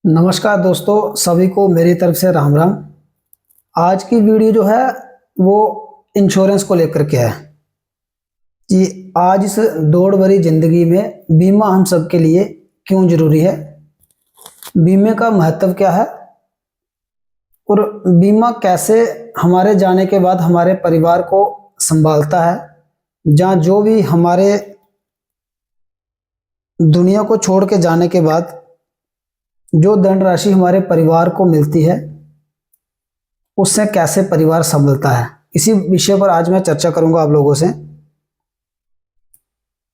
नमस्कार दोस्तों, सभी को मेरी तरफ से राम राम। आज की वीडियो जो है वो इंश्योरेंस को लेकर के है कि आज इस दौड़ भरी जिंदगी में बीमा हम सब के लिए क्यों जरूरी है, बीमे का महत्व क्या है और बीमा कैसे हमारे जाने के बाद हमारे परिवार को संभालता है। जहाँ जो भी हमारे दुनिया को छोड़ के जाने के बाद जो धनराशि हमारे परिवार को मिलती है उससे कैसे परिवार संभलता है, इसी विषय पर आज मैं चर्चा करूंगा आप लोगों से।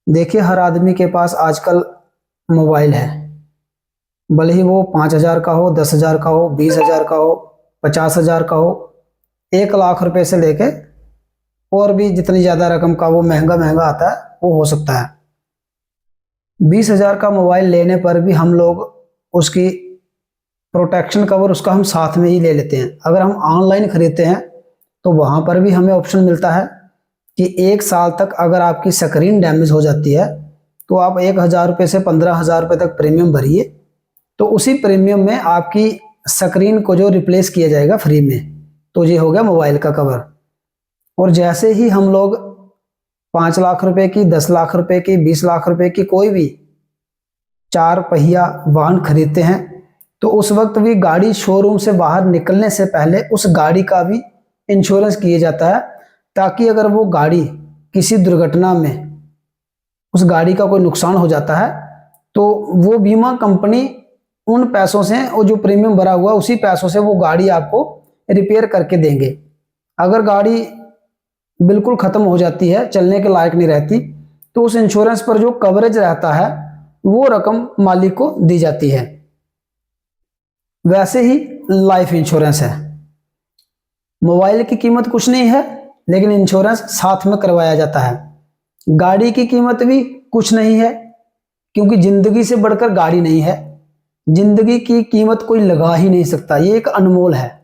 देखिए, हर आदमी के पास आजकल मोबाइल है, भले ही वो 5,000 का हो, 10,000 का हो, 20,000 का हो, 50,000 का हो, 1,00,000 रुपए से लेके और भी जितनी ज़्यादा रकम का वो महंगा महंगा आता है वो हो सकता है। 20,000 का मोबाइल लेने पर भी हम लोग उसकी प्रोटेक्शन कवर उसका हम साथ में ही ले लेते हैं। अगर हम ऑनलाइन खरीदते हैं तो वहाँ पर भी हमें ऑप्शन मिलता है कि 1 साल तक अगर आपकी स्क्रीन डैमेज हो जाती है तो आप 1,000 रुपये से 15,000 रुपये तक प्रीमियम भरिए, तो उसी प्रीमियम में आपकी स्क्रीन को जो रिप्लेस किया जाएगा फ्री में। तो ये हो गया मोबाइल का कवर। और जैसे ही हम लोग 5 लाख रुपए की, 10 लाख रुपए की, 20 लाख रुपए की कोई भी 4 पहिया वाहन खरीदते हैं तो उस वक्त भी गाड़ी शोरूम से बाहर निकलने से पहले उस गाड़ी का भी इंश्योरेंस किया जाता है, ताकि अगर वो गाड़ी किसी दुर्घटना में उस गाड़ी का कोई नुकसान हो जाता है तो वो बीमा कंपनी उन पैसों से और जो प्रीमियम भरा हुआ उसी पैसों से वो गाड़ी आपको रिपेयर करके देंगे। अगर गाड़ी बिल्कुल खत्म हो जाती है, चलने के लायक नहीं रहती, तो उस इंश्योरेंस पर जो कवरेज रहता है वो रकम मालिक को दी जाती है। वैसे ही लाइफ इंश्योरेंस है। मोबाइल की कीमत कुछ नहीं है, लेकिन इंश्योरेंस साथ में करवाया जाता है। गाड़ी की कीमत भी कुछ नहीं है, क्योंकि जिंदगी से बढ़कर गाड़ी नहीं है। जिंदगी की कीमत कोई लगा ही नहीं सकता, ये एक अनमोल है।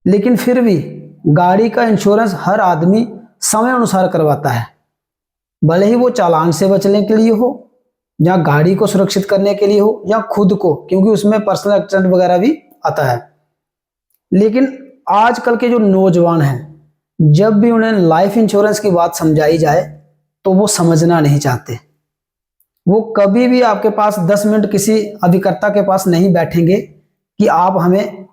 लेकिन फिर भी गाड़ी का इंश्योरेंस हर आदमी समय अनुसार करवाता है, भले ही वो चालान से बचने के लिए हो, या गाड़ी को सुरक्षित करने के लिए हो, या खुद को, क्योंकि उसमें पर्सनल एक्सीडेंट वगैरह भी आता है। लेकिन आजकल के जो नौजवान हैं, जब भी उन्हें लाइफ इंश्योरेंस की बात समझाई जाए तो वो समझना नहीं चाहते। वो कभी भी आपके पास 10 मिनट किसी अभिकर्ता के पास नहीं बैठेंगे कि आप हमें,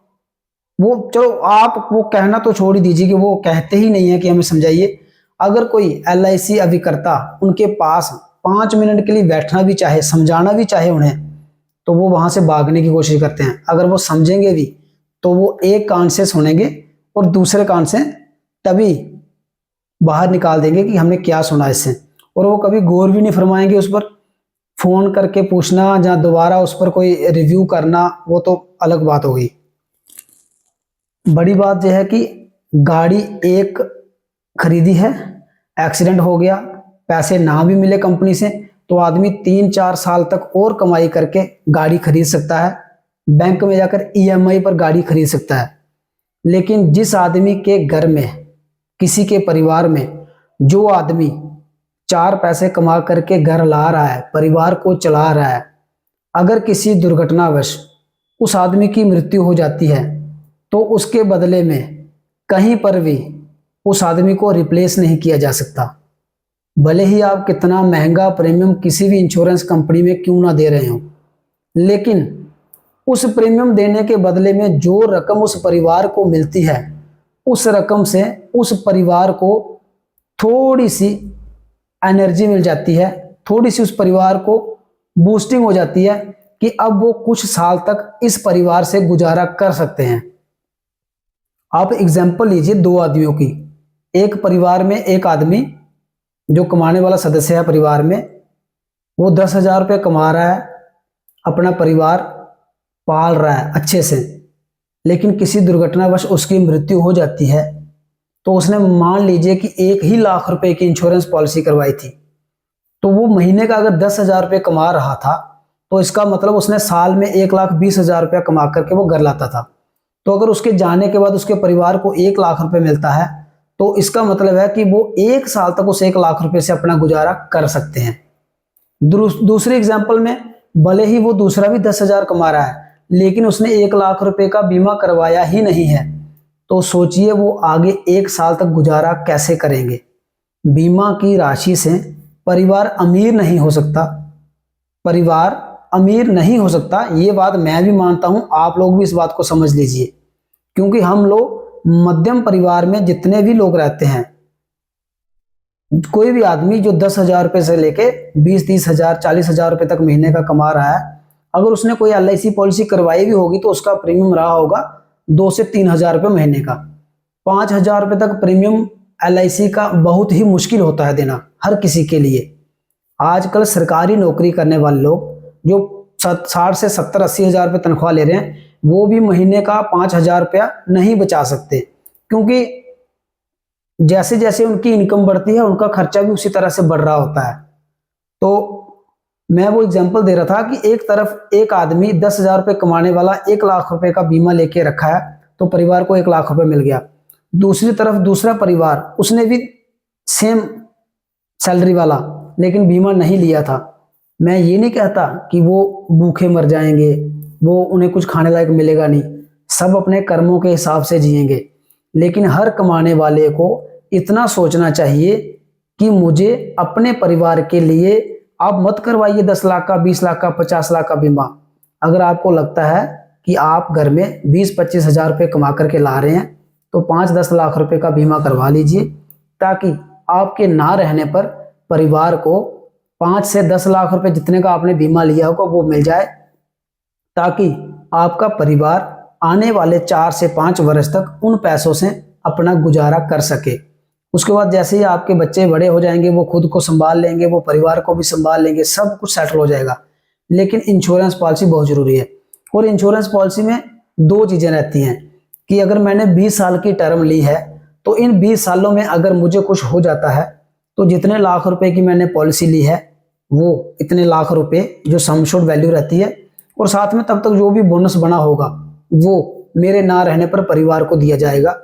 वो चलो आप वो कहना तो छोड़ ही दीजिए कि वो कहते ही नहीं है कि हमें समझाइए। अगर कोई LIC अभिकर्ता उनके पास 5 मिनट के लिए बैठना भी चाहे, समझाना भी चाहे उन्हें, तो वो वहां से भागने की कोशिश करते हैं। अगर वो समझेंगे भी तो वो एक कान से सुनेंगे और दूसरे कान से तभी बाहर निकाल देंगे कि हमने क्या सुना इससे, और वो कभी गौर भी नहीं फरमाएंगे उस पर। फोन करके पूछना या दोबारा उस पर कोई रिव्यू करना, वो तो अलग बात हो गई। बड़ी बात यह है कि गाड़ी एक खरीदी है, एक्सीडेंट हो गया, पैसे ना भी मिले कंपनी से, तो आदमी 3-4 साल तक और कमाई करके गाड़ी खरीद सकता है, बैंक में जाकर EMI पर गाड़ी खरीद सकता है। लेकिन जिस आदमी के घर में, किसी के परिवार में, जो आदमी 4 पैसे कमा करके घर ला रहा है, परिवार को चला रहा है, अगर किसी दुर्घटनावश उस आदमी की मृत्यु हो जाती है तो उसके बदले में कहीं पर भी उस आदमी को रिप्लेस नहीं किया जा सकता। भले ही आप कितना महंगा प्रीमियम किसी भी इंश्योरेंस कंपनी में क्यों ना दे रहे हो, लेकिन उस प्रीमियम देने के बदले में जो रकम उस परिवार को मिलती है, उस रकम से उस परिवार को थोड़ी सी एनर्जी मिल जाती है, थोड़ी सी उस परिवार को बूस्टिंग हो जाती है कि अब वो कुछ साल तक इस परिवार से गुजारा कर सकते हैं। आप एग्जाम्पल लीजिए 2 आदमियों की। एक परिवार में एक आदमी जो कमाने वाला सदस्य है परिवार में, वो 10,000 रुपये कमा रहा है, अपना परिवार पाल रहा है अच्छे से, लेकिन किसी दुर्घटनावश उसकी मृत्यु हो जाती है तो उसने मान लीजिए कि 1 लाख रुपए की इंश्योरेंस पॉलिसी करवाई थी, तो वो महीने का अगर 10,000 रुपये कमा रहा था तो इसका मतलब उसने साल में 1,20,000 रुपया कमा करके वो घर लाता था। तो अगर उसके जाने के बाद उसके परिवार को 1 लाख रुपए मिलता है तो इसका मतलब है कि वो 1 साल तक उस 1 लाख रुपए से अपना गुजारा कर सकते हैं। दूसरी एग्जाम्पल में भले ही वो दूसरा भी 10,000 कमा रहा है, लेकिन उसने 1 लाख रुपए का बीमा करवाया ही नहीं है, तो सोचिए वो आगे 1 साल तक गुजारा कैसे करेंगे। बीमा की राशि से परिवार अमीर नहीं हो सकता, परिवार अमीर नहीं हो सकता, ये बात मैं भी मानता हूं, आप लोग भी इस बात को समझ लीजिए। क्योंकि हम लोग मध्यम परिवार में जितने भी लोग रहते हैं, कोई भी आदमी जो 10,000 रुपये से लेके 20-30,000 40,000 रुपये तक महीने का कमा रहा है, अगर उसने कोई LIC पॉलिसी करवाई भी होगी तो उसका प्रीमियम रहा होगा 2 से 3,000 रुपये महीने का। 5,000 रुपये तक प्रीमियम LIC का बहुत ही मुश्किल होता है देना हर किसी के लिए। आजकल सरकारी नौकरी करने वाले लोग जो 60 से 70-80 हज़ार रुपये तनख्वाह ले रहे हैं, वो भी महीने का 5,000 रुपया नहीं बचा सकते, क्योंकि जैसे जैसे उनकी इनकम बढ़ती है उनका खर्चा भी उसी तरह से बढ़ रहा होता है। तो मैं वो एग्जांपल दे रहा था कि एक तरफ एक आदमी 10,000 रुपये कमाने वाला 1 लाख रुपए का बीमा लेके रखा है, तो परिवार को 1 लाख रुपए मिल गया। दूसरी तरफ दूसरा परिवार, उसने भी सेम सैलरी वाला लेकिन बीमा नहीं लिया था। मैं ये नहीं कहता कि वो भूखे मर जाएंगे, वो उन्हें कुछ खाने लायक मिलेगा नहीं, सब अपने कर्मों के हिसाब से जिएंगे, लेकिन हर कमाने वाले को इतना सोचना चाहिए कि मुझे अपने परिवार के लिए आप मत करवाइए 10 लाख का, 20 लाख का, 50 लाख का बीमा। अगर आपको लगता है कि आप घर में 20-25 हज़ार रुपये कमा करके ला रहे हैं, तो 5-10 लाख रुपए का बीमा करवा लीजिए, ताकि आपके ना रहने पर परिवार को 5 से 10 लाख रुपए जितने का आपने बीमा लिया होगा वो मिल जाए, ताकि आपका परिवार आने वाले 4 से 5 वर्ष तक उन पैसों से अपना गुजारा कर सके। उसके बाद जैसे ही आपके बच्चे बड़े हो जाएंगे, वो खुद को संभाल लेंगे, वो परिवार को भी संभाल लेंगे, सब कुछ सेटल हो जाएगा। लेकिन इंश्योरेंस पॉलिसी बहुत ज़रूरी है, और इंश्योरेंस पॉलिसी में 2 चीज़ें रहती हैं कि अगर मैंने 20 साल की टर्म ली है, तो इन 20 सालों में अगर मुझे कुछ हो जाता है, तो जितने लाख रुपए की मैंने पॉलिसी ली है वो इतने लाख रुपए जो सम एश्योर्ड वैल्यू रहती है, और साथ में तब तक जो भी बोनस बना होगा वो मेरे ना रहने पर परिवार को दिया जाएगा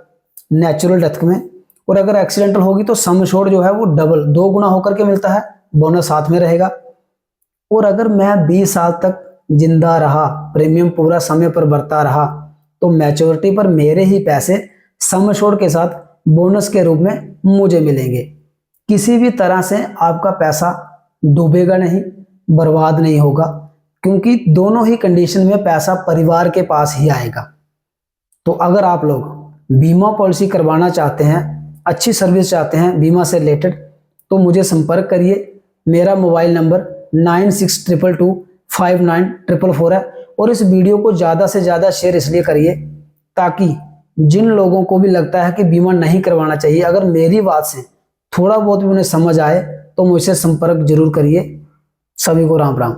नेचुरल डेथ में। और अगर एक्सीडेंटल होगी तो सम एश्योर्ड जो है वो डबल 2 गुना होकर के मिलता है, बोनस साथ में रहेगा। और अगर मैं 20 साल तक जिंदा रहा, प्रीमियम पूरा समय पर भरता रहा, तो मैच्योरिटी पर मेरे ही पैसे सम एश्योर्ड के साथ बोनस के रूप में मुझे मिलेंगे। किसी भी तरह से आपका पैसा डूबेगा नहीं, बर्बाद नहीं होगा, क्योंकि दोनों ही कंडीशन में पैसा परिवार के पास ही आएगा। तो अगर आप लोग बीमा पॉलिसी करवाना चाहते हैं, अच्छी सर्विस चाहते हैं बीमा से रिलेटेड, तो मुझे संपर्क करिए। मेरा मोबाइल नंबर 9622259444 है। और इस वीडियो को ज़्यादा से ज़्यादा शेयर इसलिए करिए ताकि जिन लोगों को भी लगता है कि बीमा नहीं करवाना चाहिए, अगर मेरी बात से थोड़ा बहुत भी उन्हें समझ आए, तो मुझसे संपर्क जरूर करिए। सभी को राम राम।